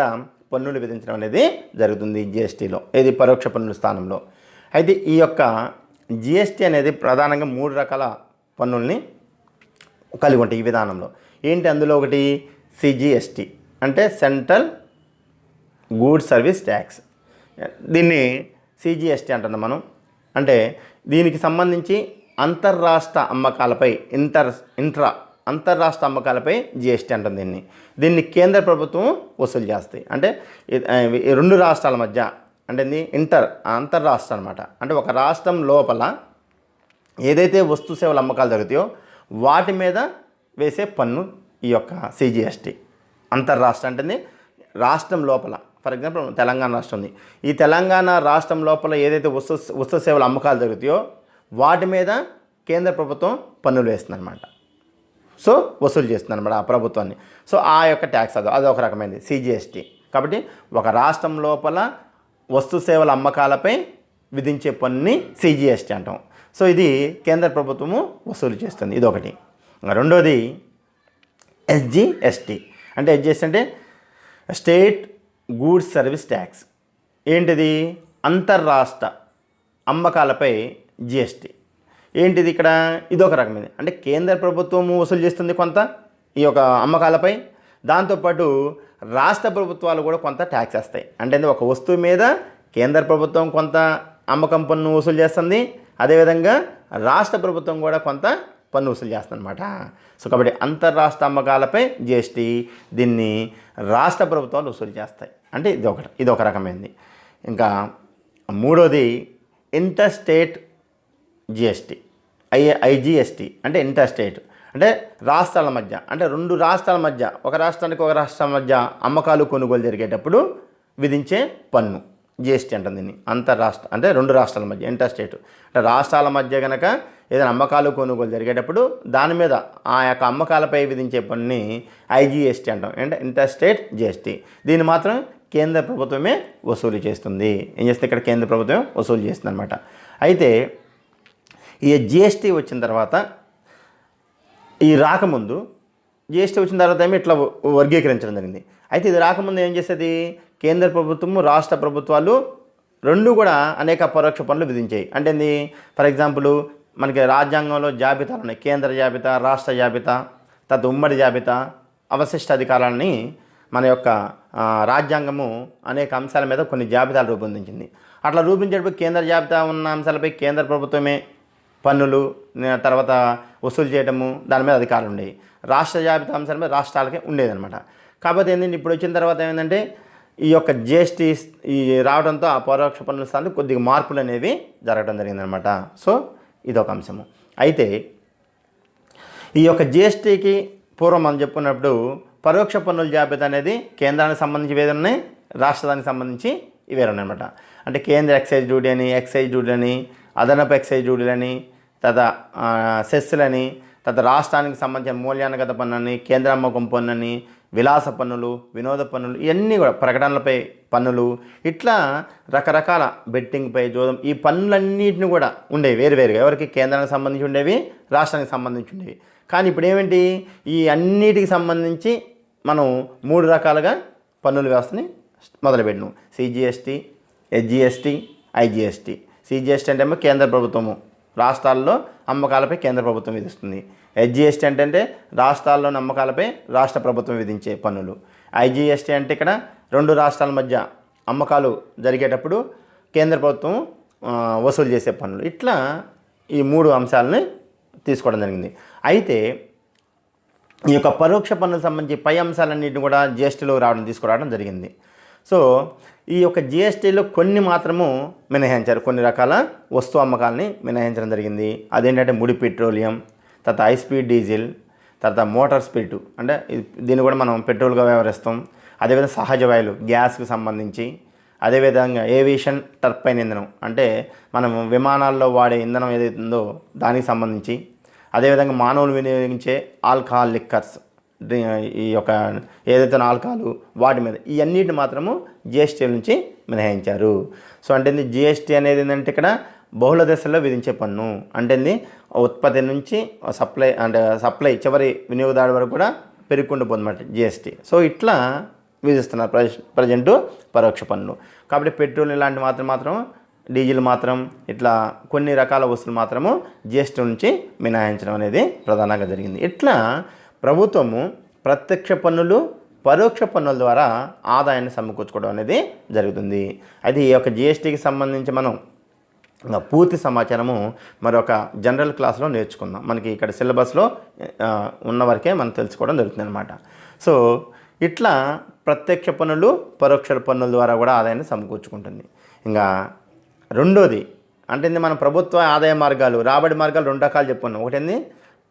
పన్నులు విధించడం అనేది జరుగుతుంది జిఎస్టీలో, ఇది పరోక్ష పన్నుల స్థానంలో. అయితే ఈ యొక్క జిఎస్టీ అనేది ప్రధానంగా 3 రకాల పన్నుల్ని కలిగి ఉంటాయి ఈ విధానంలో. ఏంటి అందులో ఒకటి సిజిఎస్టీ అంటే సెంట్రల్ గూడ్స్ సర్వీస్ ట్యాక్స్, దీన్ని సిజిఎస్టీ అంటున్నాం మనం. అంటే దీనికి సంబంధించి అంతర్రాష్ట్ర అమ్మకాలపై అంతర్రాష్ట్ర అమ్మకాలపై జిఎస్టీ అంటుంది. దీన్ని కేంద్ర ప్రభుత్వం వసూలు చేస్తాయి. అంటే 2 రాష్ట్రాల మధ్య అంటే అంతర్రాష్ట్ర అనమాట. అంటే ఒక రాష్ట్రం లోపల ఏదైతే వస్తు సేవల అమ్మకాలు జరుగుతాయో వాటి మీద వేసే పన్ను ఈ యొక్క సిజిఎస్టీ. అంతర్రాష్ట్ర అంటే రాష్ట్రం లోపల, ఫర్ ఎగ్జాంపుల్ తెలంగాణ రాష్ట్రం ఉంది, ఈ తెలంగాణ రాష్ట్రం లోపల ఏదైతే వస్తు సేవల అమ్మకాలు జరుగుతాయో వాటి మీద కేంద్ర ప్రభుత్వం పన్నులు వేస్తుంది అనమాట. సో వసూలు చేస్తుంది అనమాట ఆ ప్రభుత్వాన్ని. సో ఆ యొక్క ట్యాక్స్ అది ఒక రకమైనది సిజిఎస్టీ. కాబట్టి ఒక రాష్ట్రం లోపల వస్తు సేవల అమ్మకాలపై విధించే పన్నుని సిజిఎస్టీ అంటాం. సో ఇది కేంద్ర ప్రభుత్వము వసూలు చేస్తుంది, ఇది ఒకటి. రెండోది ఎస్జిఎస్టీ. అంటే ఎస్జిఎస్టీ అంటే స్టేట్ గూడ్స్ సర్వీస్ ట్యాక్స్. ఏంటిది? అంతర్రాష్ట్ర అమ్మకాలపై జిఎస్టీ. ఏంటిది ఇక్కడ? ఇదొక రకమైనది. అంటే కేంద్ర ప్రభుత్వము వసూలు చేస్తుంది కొంత ఈ యొక్క అమ్మకాలపై, దాంతోపాటు రాష్ట్ర ప్రభుత్వాలు కూడా కొంత ట్యాక్స్ వేస్తాయి. అంటే ఒక వస్తువు మీద కేంద్ర ప్రభుత్వం కొంత అమ్మకం పన్ను వసూలు చేస్తుంది, అదేవిధంగా రాష్ట్ర ప్రభుత్వం కూడా కొంత పన్ను వసూలు చేస్తుంది అనమాట. సో కాబట్టి అంతర్రాష్ట్ర అమ్మకాలపై జిఎస్టీ, దీన్ని రాష్ట్ర ప్రభుత్వాలు వసూలు చేస్తాయి. అంటే ఇది ఒక రకమైనది. ఇంకా మూడోది ఇంటర్ స్టేట్ జిఎస్టీ, ఐజిఎస్టీ. అంటే ఇంటర్ స్టేట్ అంటే రాష్ట్రాల మధ్య, అంటే 2 రాష్ట్రాల మధ్య, ఒక రాష్ట్రానికి ఒక రాష్ట్రం మధ్య అమ్మకాలు కొనుగోలు జరిగేటప్పుడు విధించే పన్ను జిఎస్టీ అంటుంది. దీన్ని అంతర్రాష్ట్ర అంటే 2 రాష్ట్రాల మధ్య ఇంటర్ స్టేట్. అంటే రాష్ట్రాల మధ్య కనుక ఏదైనా అమ్మకాలు కొనుగోలు జరిగేటప్పుడు దాని మీద ఆ యొక్క అమ్మకాలపై విధించే పన్నుని ఐజిఎస్టీ అంటాం, అంటే ఇంటర్ స్టేట్ జిఎస్టీ. దీన్ని మాత్రం కేంద్ర ప్రభుత్వమే వసూలు చేస్తుంది. ఏం చేస్తుంది ఇక్కడ? కేంద్ర ప్రభుత్వం వసూలు చేస్తుంది అనమాట. అయితే ఈ జిఎస్టీ వచ్చిన తర్వాత ఈ రాకముందు జిఎస్టీ వచ్చిన తర్వాత ఏమో ఇట్లా వర్గీకరించడం జరిగింది. అయితే ఇది రాకముందు ఏం చేసేది, కేంద్ర ప్రభుత్వము రాష్ట్ర ప్రభుత్వాలు రెండు కూడా అనేక పరోక్ష పన్నులు విధించాయి. అంటే ఏంది, ఫర్ ఎగ్జాంపుల్ మనకి రాజ్యాంగంలో జాబితాలు ఉన్నాయి, కేంద్ర జాబితా, రాష్ట్ర జాబితా, తర్వాత ఉమ్మడి జాబితా, అవశిష్ట అధికారాలని మన యొక్క రాజ్యాంగము అనేక అంశాల మీద కొన్ని జాబితాలు రూపొందించింది. అట్లా రూపొందించేటప్పుడు కేంద్ర జాబితా ఉన్న అంశాలపై కేంద్ర ప్రభుత్వమే పన్నులు తర్వాత వసూలు చేయడము దాని మీద అధికారులు ఉండేవి. రాష్ట్ర జాబితా అంశాల మీద రాష్ట్రాలకే ఉండేదన్నమాట. కాకపోతే ఏంటంటే ఇప్పుడు వచ్చిన తర్వాత ఏమైందంటే ఈ యొక్క జిఎస్టీ ఈ రావడంతో ఆ పరోక్ష పన్నుల స్థానంలో కొద్దిగా మార్పులు అనేవి జరగడం జరిగిందనమాట. సో ఇదొక అంశము. అయితే ఈ యొక్క జిఎస్టీకి పూర్వం మనం చెప్పుకున్నప్పుడు పరోక్ష పన్నుల జాబితా అనేది కేంద్రానికి సంబంధించి వేరే ఉన్నాయి, రాష్ట్రానికి సంబంధించి వేరే ఉన్నాయన్నమాట. అంటే కేంద్ర ఎక్సైజ్ డ్యూటీ అని, ఎక్సైజ్ డ్యూటీ అని, అదనపు ఎక్సైజ్ డ్యూటీలని, తర్వాత సెస్సులని, తర్వాత రాష్ట్రానికి సంబంధించిన మూల్యానుగత పన్ను అని, కేంద్ర అమ్మకం పన్ను అని, విలాస పన్నులు, వినోద పన్నులు, ఇవన్నీ కూడా ప్రకటనలపై పన్నులు, ఇట్లా రకరకాల బెట్టింగ్పై జోదం, ఈ పన్నులన్నింటిని కూడా ఉండేవి వేరువేరుగా. ఎవరికి కేంద్రానికి సంబంధించి ఉండేవి, రాష్ట్రానికి సంబంధించి ఉండేవి. కానీ ఇప్పుడు ఏమిటి, ఈ అన్నిటికి సంబంధించి మనం 3 రకాలుగా పన్నుల వ్యవస్థని మొదలుపెట్టినాం. సిజిఎస్టీ, హెచ్జిఎస్టీ, ఐజిఎస్టీ. సిజిఎస్టీ అంటే కేంద్ర ప్రభుత్వము రాష్ట్రాల్లో అమ్మకాలపై కేంద్ర ప్రభుత్వం విధిస్తుంది. హెచ్జిఎస్టీ అంటే రాష్ట్రాల్లో అమ్మకాలపై రాష్ట్ర ప్రభుత్వం విధించే పన్నులు. ఐజిఎస్టీ అంటే ఇక్కడ 2 రాష్ట్రాల మధ్య అమ్మకాలు జరిగేటప్పుడు కేంద్ర ప్రభుత్వం వసూలు చేసే పన్నులు. ఇట్లా ఈ 3 అంశాలని తీసుకోవడం జరిగింది. అయితే ఈ యొక్క పరోక్ష పన్నులకు సంబంధించి పై అంశాలన్నింటినీ కూడా జిఎస్టీలో తీసుకురావడం జరిగింది. సో ఈ యొక్క జిఎస్టీలో కొన్ని మాత్రము మినహాయించారు, కొన్ని రకాల వస్తు అమ్మకాలని మినహాయించడం జరిగింది. అదేంటంటే ముడి పెట్రోలియం, తర్వాత హై స్పీడ్ డీజిల్, తర్వాత మోటార్ స్పిరిట్, అంటే దీన్ని కూడా మనం పెట్రోల్గా వ్యవహరిస్తాం. అదేవిధంగా సహజ వాయువులు, గ్యాస్కి సంబంధించి, అదేవిధంగా ఏవియేషన్ టర్బైన్ ఇంధనం, అంటే మనం విమానాల్లో వాడే ఇంధనం ఏదైతే ఉందో దానికి సంబంధించి, అదేవిధంగా మానవులు వినియోగించే ఆల్కహాల్ లిక్కర్స్, ఈ యొక్క ఏదైతే ఆల్కహాల్ వాటి మీద ఈ అన్నిటిని మాత్రము జిఎస్టీ నుంచి మినహాయించారు. సో అంటే జిఎస్టీ అనేది ఏంటంటే ఇక్కడ బహుళ దశల్లో విధించే పన్ను. అంటే ఉత్పత్తి నుంచి సప్లై చివరి వినియోగదారు వరకు కూడా పెరుగుకుంటూ పోతుందన్నమాట జిఎస్టీ. సో ఇట్లా విధిస్తున్నారు ప్రజెంటు పరోక్ష పన్ను. కాబట్టి పెట్రోల్ ఇలాంటి మాత్రం డీజిల్ మాత్రం ఇట్లా కొన్ని రకాల వస్తువులు మాత్రము జిఎస్టీ నుంచి మినహాయించడం అనేది ప్రధానంగా జరిగింది. ఇట్లా ప్రభుత్వము ప్రత్యక్ష పన్నులు, పరోక్ష పన్నుల ద్వారా ఆదాయాన్ని సమకూర్చుకోవడం అనేది జరుగుతుంది. అది ఈ యొక్క జిఎస్టీకి సంబంధించి మనం పూర్తి సమాచారము మరొక జనరల్ క్లాస్లో నేర్చుకుందాం. మనకి ఇక్కడ సిలబస్లో ఉన్న వరకే మనం తెలుసుకోవడం జరుగుతుంది అనమాట. సో ఇట్లా ప్రత్యక్ష పన్నులు, పరోక్ష పన్నుల ద్వారా కూడా ఆదాయాన్ని సమకూర్చుకుంటుంది. ఇంకా రెండోది అంటే మన ప్రభుత్వ ఆదాయ మార్గాలు, రాబడి మార్గాలు 2 రకాలు చెప్పుకున్నాం. ఒకటి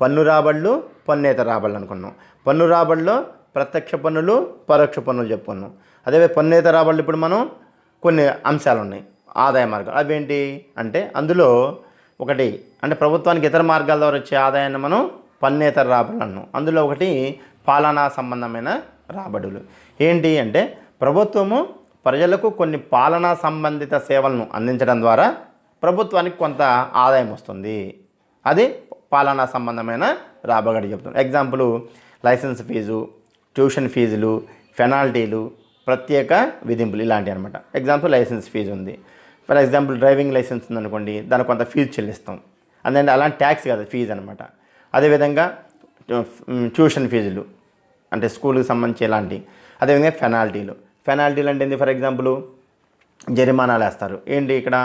పన్ను రాబడులు, పన్నేతర రాబడులు అనుకున్నాం. పన్ను రాబడిలో ప్రత్యక్ష పన్నులు, పరోక్ష పన్నులు చెప్పుకున్నాం. అదే పన్నేతర రాబడులు ఇప్పుడు మనం కొన్ని అంశాలు ఉన్నాయి ఆదాయ మార్గాలు. అవేంటి అంటే అందులో ఒకటి అంటే ప్రభుత్వానికి ఇతర మార్గాల ద్వారా వచ్చే ఆదాయాన్ని మనం పన్నేతర రాబడులు అన్నాం. అందులో ఒకటి పాలనా సంబంధమైన రాబడులు. ఏంటి అంటే ప్రభుత్వము ప్రజలకు కొన్ని పాలనా సంబంధిత సేవలను అందించడం ద్వారా ప్రభుత్వానికి కొంత ఆదాయం వస్తుంది. అది పాలనా సంబంధమైన రాబడి చెప్తాం. ఎగ్జాంపుల్ లైసెన్స్ ఫీజు, ట్యూషన్ ఫీజులు, పెనాల్టీలు, ప్రత్యేక విధింపులు ఇలాంటివి అనమాట. ఎగ్జాంపుల్ లైసెన్స్ ఫీజు ఉంది. ఫర్ ఎగ్జాంపుల్ డ్రైవింగ్ లైసెన్స్ ఉందనుకోండి, దానికి కొంత ఫీజు చెల్లిస్తాం. అందుకంటే అలాంటి ట్యాక్స్ కాదు, ఫీజు అనమాట. అదేవిధంగా ట్యూషన్ ఫీజులు అంటే స్కూల్కి సంబంధించి ఇలాంటివి. అదేవిధంగా పెనాల్టీలు అంటే ఏంటి, ఫర్ ఎగ్జాంపుల్ జరిమానాలు వేస్తారు. ఏంటి ఇక్కడ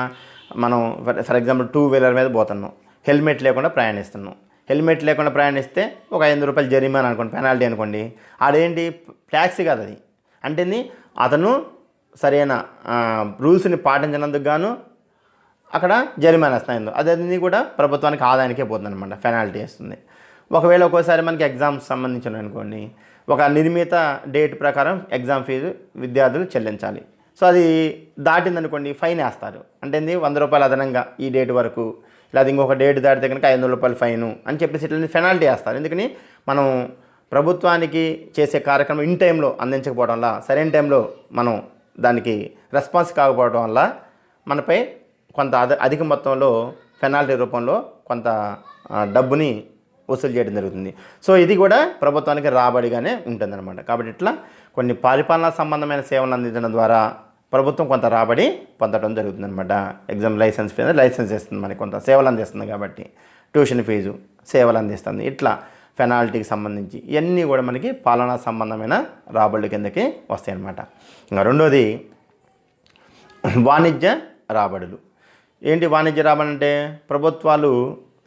మనం ఫర్ ఎగ్జాంపుల్ 2 వీలర్ మీద పోతున్నాం, హెల్మెట్ లేకుండా ప్రయాణిస్తున్నాం. హెల్మెట్ లేకుండా ప్రయాణిస్తే ఒక 500 రూపాయలు జరిమానా అనుకోండి, పెనాల్టీ అనుకోండి. ఆడేంటి ట్యాక్సీ కాదు అది. అంటే అతను సరైన రూల్స్ని పాటించినందుకు గాను అక్కడ జరిమానా వేస్తాయి. అదే కూడా ప్రభుత్వానికి ఆదాయానికే పోతుంది అనమాట, పెనాల్టీ వేస్తుంది. ఒకవేళ ఒక్కోసారి మనకి ఎగ్జామ్స్ సంబంధించిన అనుకోండి, ఒక నిర్మిత డేట్ ప్రకారం ఎగ్జామ్ ఫీజు విద్యార్థులు చెల్లించాలి. సో అది దాటిందనుకోండి ఫైన్ వేస్తారు. అంటే 100 రూపాయలు అదనంగా ఈ డేట్ వరకు, లేదా ఇంకొక డేట్ దాటితే కనుక 500 రూపాయలు ఫైను అని చెప్పేసి ఇట్లా పెనాల్టీ వేస్తారు. ఎందుకని మనం ప్రభుత్వానికి చేసే కార్యక్రమం ఇన్ టైంలో అందించకపోవడం వల్ల, సరైన టైంలో మనం దానికి రెస్పాన్స్ కాకపోవడం వల్ల మనపై కొంత అధిక మొత్తంలో పెనాల్టీ రూపంలో కొంత డబ్బుని వసూలు చేయడం జరుగుతుంది. సో ఇది కూడా ప్రభుత్వానికి రాబడిగానే ఉంటుందన్నమాట. కాబట్టి ఇట్లా కొన్ని పరిపాలనా సంబంధమైన సేవలు అందించడం ద్వారా ప్రభుత్వం కొంత రాబడి పొందడం జరుగుతుందన్నమాట. లైసెన్స్ ఫీ లైసెన్స్ ఇస్తుంది, మనకి కొంత సేవలు అందిస్తుంది కాబట్టి, ట్యూషన్ ఫీజు సేవలు అందిస్తుంది. ఇట్లా పెనాల్టీకి సంబంధించి ఇవన్నీ కూడా మనకి పాలనా సంబంధమైన రాబడుల కిందకి వస్తాయి అన్నమాట. ఇంకా రెండోది వాణిజ్య రాబడులు. ఏంటి వాణిజ్య రాబడి అంటే ప్రభుత్వాలు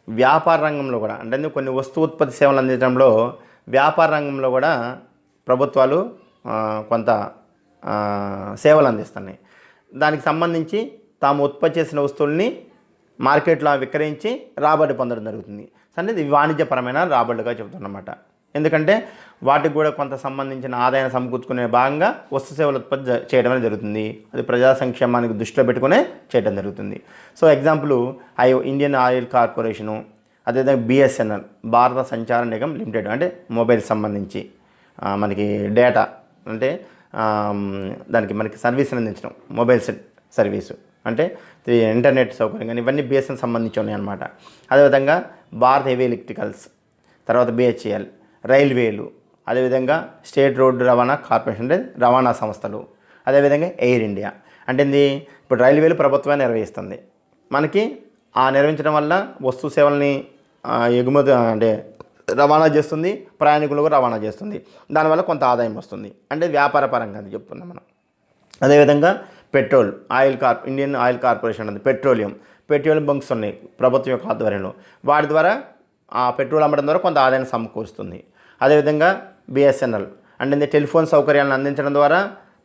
వ్యాపార రంగంలో కూడా అంటే కొన్ని వస్తు ఉత్పత్తి సేవలు అందించడంలో వ్యాపార రంగంలో కూడా ప్రభుత్వాలు కొంత సేవలు అందిస్తున్నాయి. దానికి సంబంధించి తాము ఉత్పత్తి చేసిన వస్తువుల్ని మార్కెట్లో విక్రయించి రాబడి పొందడం జరుగుతుంది. అంటే ఇది వాణిజ్యపరమైన రాబడులుగా చెబుతున్నమాట. ఎందుకంటే వాటికి కూడా కొంత సంబంధించిన ఆదాయాన్ని సమకూర్చుకునే భాగంగా వస్తు సేవలు ఉత్పత్తి చేయడం అనేది జరుగుతుంది. అది ప్రజా సంక్షేమానికి దృష్టిలో పెట్టుకునే చేయడం జరుగుతుంది. So example Indian oil corporation, అదేవిధంగా బిఎస్ఎన్ఎల్ భారత సంచార నిగమ్ లిమిటెడ్, అంటే మొబైల్ సంబంధించి మనకి డేటా అంటే దానికి మనకి సర్వీస్ అందించడం, మొబైల్ సర్వీసు అంటే ఇంటర్నెట్ సౌకర్యం కానీ ఇవన్నీ బిఎస్ఎన్ సంబంధించి ఉన్నాయన్నమాట. అదేవిధంగా భారత్ హెవీ ఎలక్ట్రికల్స్, తర్వాత బిహెచ్ఎల్, రైల్వేలు, అదేవిధంగా స్టేట్ రోడ్డు రవాణా కార్పొరేషన్ అంటే రవాణా సంస్థలు, అదేవిధంగా ఎయిర్ ఇండియా. అంటే ఇప్పుడు రైల్వేలు ప్రభుత్వమే నిర్వహిస్తుంది. మనకి నిర్వహించడం వల్ల వస్తు సేవల్ని ఎగుమతి అంటే రవాణా చేస్తుంది, ప్రయాణికులకు రవాణా చేస్తుంది. దానివల్ల కొంత ఆదాయం వస్తుంది. అంటే వ్యాపార పరంగా అది చెప్తున్నాం మనం. అదేవిధంగా పెట్రోల్, ఇండియన్ ఆయిల్ కార్పొరేషన్ ఉంది, పెట్రోలియం బంక్స్ ఉన్నాయి ప్రభుత్వం యొక్క ఆధ్వర్యంలో. వాటి ద్వారా ఆ పెట్రోల్ అమ్మడం ద్వారా కొంత ఆదాయాన్ని సమకూరుస్తుంది. అదేవిధంగా బిఎస్ఎన్ఎల్ అంటే టెలిఫోన్ సౌకర్యాలను అందించడం ద్వారా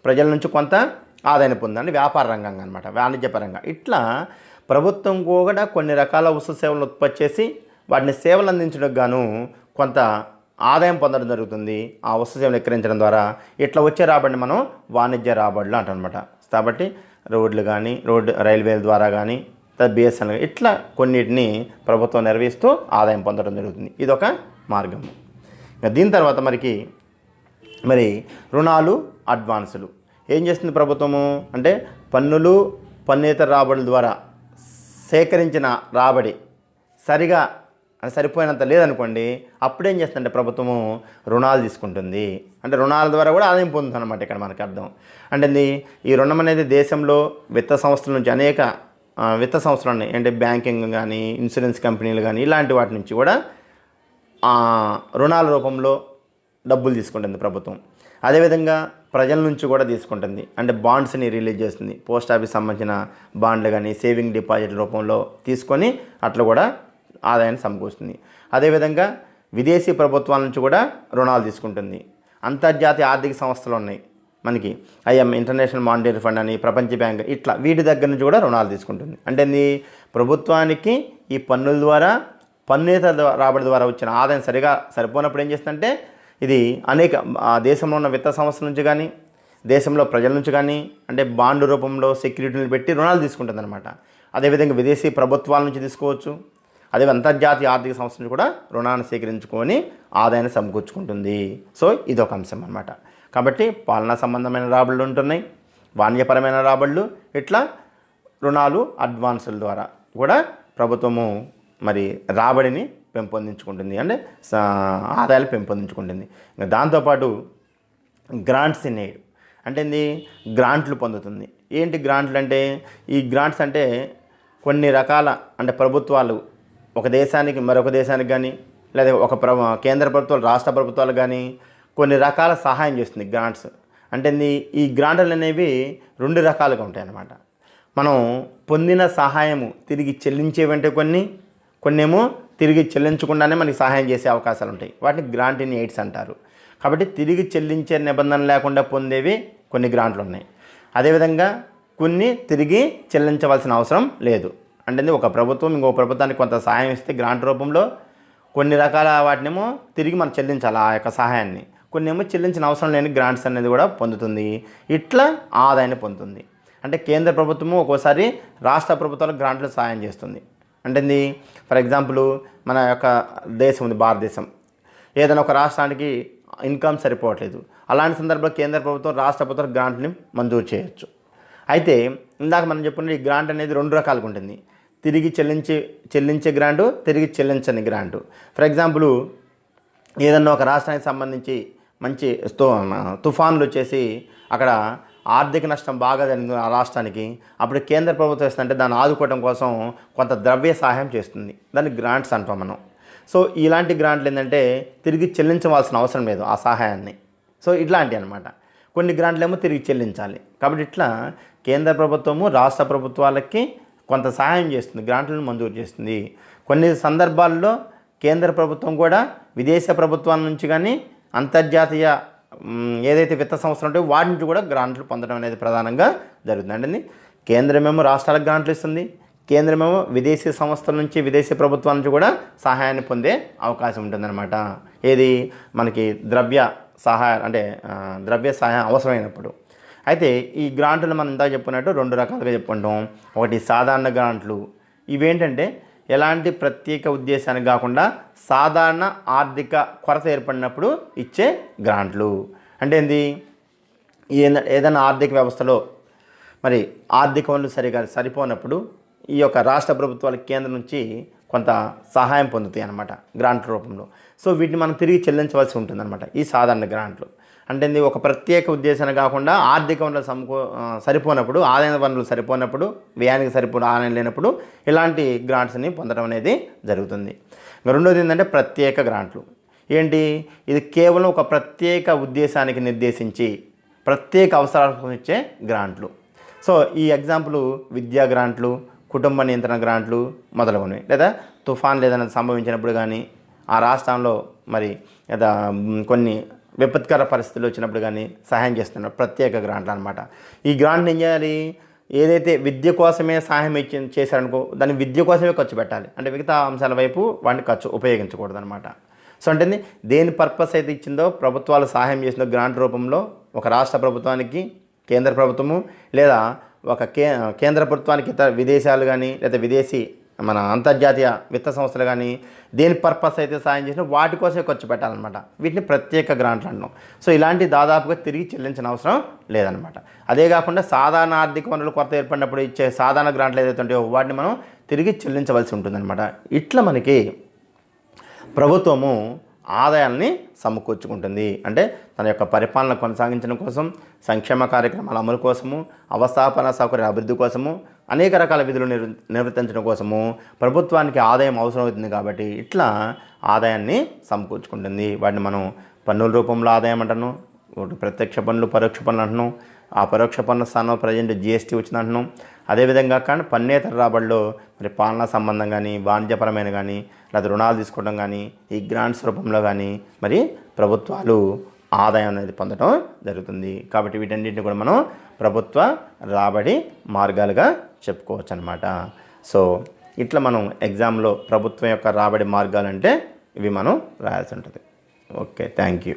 ప్రజల నుంచి కొంత ఆదాయాన్ని పొందండి, వ్యాపార రంగంగా అనమాట, వాణిజ్యపరంగా. ఇట్లా ప్రభుత్వం కూడా కొన్ని రకాల వస్తు సేవలను ఉత్పత్తి చేసి వాటిని సేవలు అందించడానికి గాను కొంత ఆదాయం పొందడం జరుగుతుంది ఆ వస్తు సేవలు విక్రయించడం ద్వారా. ఇట్లా వచ్చే రాబడిని మనం వాణిజ్య రాబడులు అంటామన్నమాట. కాబట్టి రోడ్లు కానీ రైల్వేల ద్వారా కానీ బిఎస్ఎన్ఎల్ ఇట్లా కొన్నిటిని ప్రభుత్వం నిర్వహిస్తూ ఆదాయం పొందడం జరుగుతుంది. ఇదొక మార్గం. దీని తర్వాత మరి రుణాలు, అడ్వాన్సులు ఏం చేస్తుంది ప్రభుత్వము అంటే పన్నేతర రాబడుల ద్వారా సేకరించిన రాబడి సరిపోయినంత లేదనుకోండి, అప్పుడేం చేస్తుందంటే ప్రభుత్వము రుణాలు తీసుకుంటుంది. అంటే రుణాల ద్వారా కూడా ఆదాయం పొందుతుంది అన్నమాట. ఇక్కడ మనకు అర్థం అంటే ఈ రుణం అనేది దేశంలో విత్త సంస్థల నుంచి అనేక విత్త సంస్థలు ఉన్నాయి. అంటే బ్యాంకింగ్ కానీ, ఇన్సూరెన్స్ కంపెనీలు కానీ ఇలాంటి వాటి నుంచి కూడా రుణాల రూపంలో డబ్బులు తీసుకుంటుంది ప్రభుత్వం. అదేవిధంగా ప్రజల నుంచి కూడా తీసుకుంటుంది. అంటే బాండ్స్ని రిలీజ్ చేస్తుంది. పోస్ట్ ఆఫీస్ సంబంధించిన బాండ్లు కానీ సేవింగ్ డిపాజిట్ రూపంలో తీసుకొని అట్లా కూడా ఆదాయాన్ని సమకూరుస్తుంది. అదేవిధంగా విదేశీ ప్రభుత్వాల నుంచి కూడా రుణాలు తీసుకుంటుంది. అంతర్జాతీయ ఆర్థిక సంస్థలు ఉన్నాయి మనకి, ఇంటర్నేషనల్ మానిటరీ ఫండ్ అని, ప్రపంచ బ్యాంక్, ఇట్లా వీటి దగ్గర నుంచి కూడా రుణాలు తీసుకుంటుంది. అంటే ప్రభుత్వానికి ఈ పన్నుల ద్వారా పన్నేతర రాబడి ద్వారా వచ్చిన ఆదాయం సరిపోనప్పుడు ఏం చేస్తుందంటే ఇది అనేక దేశంలో ఉన్న విత్త సంస్థల నుంచి కానీ దేశంలో ప్రజల నుంచి కానీ అంటే బాండ్ రూపంలో సెక్యూరిటీలు పెట్టి రుణాలు తీసుకుంటుంది అనమాట. అదేవిధంగా విదేశీ ప్రభుత్వాల నుంచి తీసుకోవచ్చు. అదే అంతర్జాతీయ ఆర్థిక సంస్థ నుంచి కూడా రుణాన్ని సేకరించుకొని ఆదాయాన్ని సమకూర్చుకుంటుంది. సో ఇదొక అంశం అన్నమాట. కాబట్టి పాలనా సంబంధమైన రాబడులు ఉంటున్నాయి, వాణిజ్యపరమైన రాబడులు, ఇట్లా రుణాలు, అడ్వాన్సుల ద్వారా కూడా ప్రభుత్వము మరి రాబడిని పెంపొందించుకుంటుంది, అంటే ఆదాయాలు పెంపొందించుకుంటుంది. ఇంకా దాంతోపాటు గ్రాంట్స్ ఇన్ ఎయిడ్ అంటే గ్రాంట్లు పొందుతుంది. ఏంటి గ్రాంట్లు అంటే? ఈ గ్రాంట్స్ అంటే కొన్ని రకాల అంటే ప్రభుత్వాలు ఒక దేశానికి మరొక దేశానికి కానీ లేదా కేంద్ర ప్రభుత్వాలు రాష్ట్ర ప్రభుత్వాలు కానీ కొన్ని రకాల సహాయం చేస్తుంది గ్రాంట్స్. అంటే ఈ గ్రాంట్లు అనేవి రెండు రకాలుగా ఉంటాయి అన్నమాట. మనం పొందిన సహాయము తిరిగి చెల్లించే వెంటే కొన్నేమో తిరిగి చెల్లించకుండానే మనకి సహాయం చేసే అవకాశాలు ఉంటాయి. వాటిని గ్రాంట్ ఇన్ ఎయిడ్స్ అంటారు. కాబట్టి తిరిగి చెల్లించే నిబంధన లేకుండా పొందేవి కొన్ని గ్రాంట్లు ఉన్నాయి. అదేవిధంగా కొన్ని తిరిగి చెల్లించవలసిన అవసరం లేదు. అంటే ఒక ప్రభుత్వం ఇంకో ప్రభుత్వానికి కొంత సహాయం ఇస్తే గ్రాంట్ రూపంలో కొన్ని రకాల వాటినేమో తిరిగి మనం చెల్లించాలి ఆ యొక్క సహాయాన్ని, కొన్నేమో చెల్లించిన అవసరం లేని గ్రాంట్స్ అనేది కూడా పొందుతుంది. ఇట్లా ఆదాయాన్ని పొందుతుంది. అంటే కేంద్ర ప్రభుత్వము ఒక్కోసారి రాష్ట్ర ప్రభుత్వాలకు గ్రాంట్లు సహాయం చేస్తుంది. అంటే ఫర్ ఎగ్జాంపుల్ మన యొక్క దేశం ఉంది భారతదేశం, ఏదైనా ఒక రాష్ట్రానికి ఇన్కమ్ సరిపోవట్లేదు, అలాంటి సందర్భంలో కేంద్ర ప్రభుత్వం రాష్ట్ర ప్రభుత్వం గ్రాంట్ని మంజూరు చేయొచ్చు. అయితే ఇందాక మనం చెప్పుకున్న ఈ గ్రాంట్ అనేది 2 రకాలుగా ఉంటుంది. తిరిగి చెల్లించే గ్రాంటు, తిరిగి చెల్లించని గ్రాంటు. ఫర్ ఎగ్జాంపుల్ ఏదన్నా ఒక రాష్ట్రానికి సంబంధించి మంచి తుఫాన్లు వచ్చేసి అక్కడ ఆర్థిక నష్టం బాగా జరిగింది ఆ రాష్ట్రానికి, అప్పుడు కేంద్ర ప్రభుత్వం వేస్తుందంటే దాన్ని ఆదుకోవడం కోసం కొంత ద్రవ్య సహాయం చేస్తుంది. దాన్ని గ్రాంట్స్ అంటాం మనం. సో ఇలాంటి గ్రాంట్లు ఏంటంటే తిరిగి చెల్లించవలసిన అవసరం లేదు ఆ సహాయాన్ని. సో ఇట్లాంటివి అనమాట. కొన్ని గ్రాంట్లు ఏమో తిరిగి చెల్లించాలి. కాబట్టి ఇట్లా కేంద్ర ప్రభుత్వము రాష్ట్ర ప్రభుత్వాలకి కొంత సహాయం చేస్తుంది, గ్రాంట్లను మంజూరు చేస్తుంది. కొన్ని సందర్భాల్లో కేంద్ర ప్రభుత్వం కూడా విదేశ ప్రభుత్వాల నుంచి కానీ అంతర్జాతీయ ఏదైతే విత్త సంస్థలు ఉంటాయో వాటి నుంచి కూడా గ్రాంట్లు పొందడం అనేది ప్రధానంగా జరుగుతుంది. అంటే కేంద్రమేమో రాష్ట్రాలకు గ్రాంట్లు ఇస్తుంది, కేంద్రమేమో విదేశీ సంస్థల నుంచి విదేశీ ప్రభుత్వాల నుంచి కూడా సహాయాన్ని పొందే అవకాశం ఉంటుందన్నమాట. ఏది మనకి ద్రవ్య సహాయం అవసరమైనప్పుడు. అయితే ఈ గ్రాంట్లు మనం ఇందాక చెప్పుకున్నట్టు 2 రకాలుగా చెప్పుకుంటాం. ఒకటి సాధారణ గ్రాంట్లు. ఇవేంటంటే ఎలాంటి ప్రత్యేక ఉద్దేశానికి కాకుండా సాధారణ ఆర్థిక కొరత ఏర్పడినప్పుడు ఇచ్చే గ్రాంట్లు. అంటే ఏంది, ఏదైనా ఆర్థిక వ్యవస్థలో మరి ఆర్థిక వనరులు సరిపోనప్పుడు ఈ యొక్క రాష్ట్ర ప్రభుత్వాల కేంద్రం నుంచి కొంత సహాయం పొందుతాయి అన్నమాట గ్రాంట్ల రూపంలో. సో వీటిని మనం తిరిగి చెల్లించవలసి ఉంటుందన్నమాట ఈ సాధారణ గ్రాంట్లు. అంటే ఒక ప్రత్యేక ఉద్దేశాన్ని కాకుండా ఆర్థిక వనరులు సరిపోనప్పుడు, ఆదాయ వనరులు సరిపోనప్పుడు, వ్యయానికి సరిపోయిన ఆదాయం లేనప్పుడు ఇలాంటి గ్రాంట్స్ని పొందడం అనేది జరుగుతుంది. రెండోది ఏంటంటే ప్రత్యేక గ్రాంట్లు. ఏంటి, ఇది కేవలం ఒక ప్రత్యేక ఉద్దేశానికి నిర్దేశించి ప్రత్యేక అవసరాలకు ఇచ్చే గ్రాంట్లు. సో ఈ ఎగ్జాంపుల్ విద్యా గ్రాంట్లు, కుటుంబ నియంత్రణ గ్రాంట్లు మొదలగునవి. లేదా తుఫాన్లు ఏదైనా సంభవించినప్పుడు కానీ ఆ రాష్ట్రంలో మరి లేదా కొన్ని విపత్కర పరిస్థితులు వచ్చినప్పుడు కానీ సహాయం చేస్తున్నారు ప్రత్యేక గ్రాంట్లు అనమాట. ఈ గ్రాంట్ని ఏం చేయాలి, ఏదైతే విద్య కోసమే సహాయం చేశారనుకో దాన్ని విద్య కోసమే ఖర్చు పెట్టాలి. అంటే మిగతా అంశాల వైపు వాటిని ఉపయోగించకూడదు అనమాట. సో అంటే దేని పర్పస్ అయితే ఇచ్చిందో ప్రభుత్వాలు సహాయం చేసిందో గ్రాంట్ రూపంలో ఒక రాష్ట్ర ప్రభుత్వానికి కేంద్ర ప్రభుత్వము, లేదా ఒక కేంద్ర ప్రభుత్వానికి ఇతర విదేశాలు కానీ లేదా విదేశీ మన అంతర్జాతీయ విత్త సంస్థలు కానీ దేని పర్పస్ అయితే సాయం చేసినా వాటి కోసమే ఖర్చు పెట్టాలన్నమాట. వీటిని ప్రత్యేక గ్రాంట్లు అంటాం. సో ఇలాంటి దాదాపుగా తిరిగి చెల్లించిన అవసరం లేదనమాట. అదే కాకుండా సాధారణ ఆర్థిక వనరులు కొరత ఏర్పడినప్పుడు ఇచ్చే సాధారణ గ్రాంట్లు ఏదైతే ఉంటాయో వాటిని మనం తిరిగి చెల్లించవలసి ఉంటుందన్నమాట. ఇట్లా మనకి ప్రభుత్వము ఆదాయాల్ని సమకూర్చుకుంటుంది. అంటే తన యొక్క పరిపాలన కొనసాగించడం కోసం, సంక్షేమ కార్యక్రమాల అమలు కోసము, అవస్థాపన సౌకర్య అభివృద్ధి కోసము, అనేక రకాల విధులు నిర్వర్తించడం కోసము ప్రభుత్వానికి ఆదాయం అవసరమవుతుంది. కాబట్టి ఇట్లా ఆదాయాన్ని సమకూర్చుకుంటుంది. వాటిని మనం పన్నుల రూపంలో ఆదాయం అంటున్నాం, ప్రత్యక్ష పన్నులు, పరోక్ష పన్నులు అంటున్నాం. ఆ పరోక్ష పన్ను స్థానంలో ప్రజెంట్ జీఎస్టీ వచ్చింది అంటున్నాం. అదేవిధంగా కానీ పన్నేతర రాబడిలో మరి పాలనా సంబంధం కానీ, వాణిజ్యపరమైన కానీ, లేదా రుణాలు తీసుకోవడం కానీ, ఈ గ్రాంట్స్ రూపంలో కానీ మరి ప్రభుత్వాలు ఆదాయం అనేది పొందడం జరుగుతుంది. కాబట్టి వీటన్నిటిని కూడా మనం ప్రభుత్వ రాబడి మార్గాలుగా చెప్పుకోవచ్చు అనమాట. సో ఇట్లా మనం ఎగ్జామ్లో ప్రభుత్వం యొక్క రాబడి మార్గాలు అంటే ఇవి మనం రాయాల్సి ఉంటుంది. Okay, thank you.